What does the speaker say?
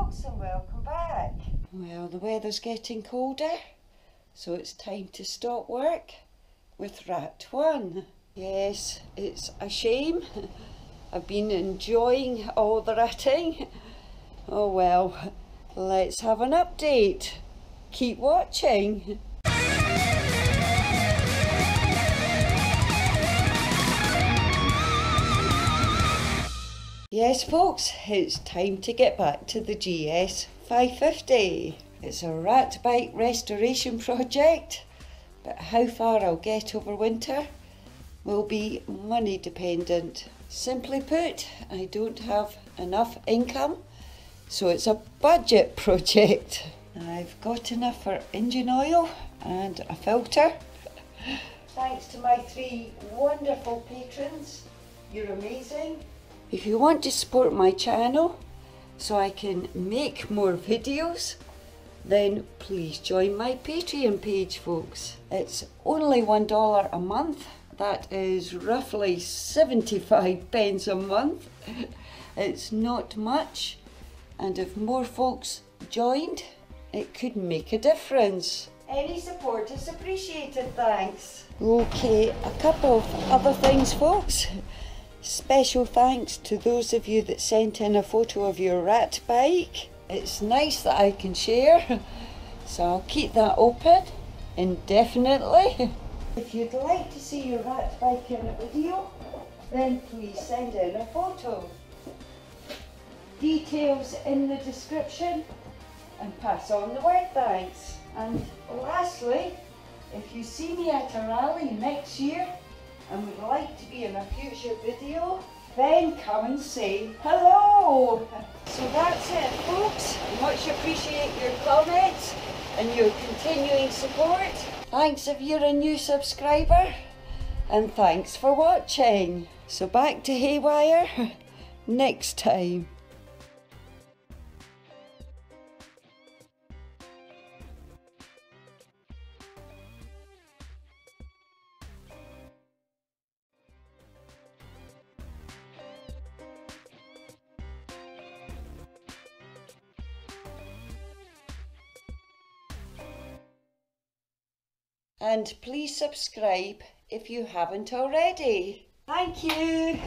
folks, and welcome back. Well, the weather's getting colder, so it's time to stop work with Rat 1. Yes, it's a shame. I've been enjoying all the ratting. Oh well, let's have an update. Keep watching. Yes folks, it's time to get back to the GS 550. It's a rat bike restoration project, but how far I'll get over winter will be money dependent. Simply put, I don't have enough income, so it's a budget project. I've got enough for engine oil and a filter. Thanks to my 3 wonderful patrons, you're amazing. If you want to support my channel so I can make more videos, then please join my Patreon page, folks. It's only $1 a month. That is roughly 75 pence a month. It's not much, and if more folks joined, it could make a difference. Any support is appreciated, thanks. Okay, a couple of other things, folks. Special thanks to those of you that sent in a photo of your rat bike. It's nice that I can share, so I'll keep that open indefinitely. If you'd like to see your rat bike in a video, then please send in a photo. Details in the description, and pass on the word thanks. And lastly, if you see me at a rally next year and would like to be in a future video, then come and say hello. So that's it, folks. Much appreciate your comments and your continuing support. Thanks if you're a new subscriber, and thanks for watching. So back to Haywire next time. And please subscribe if you haven't already. Thank you.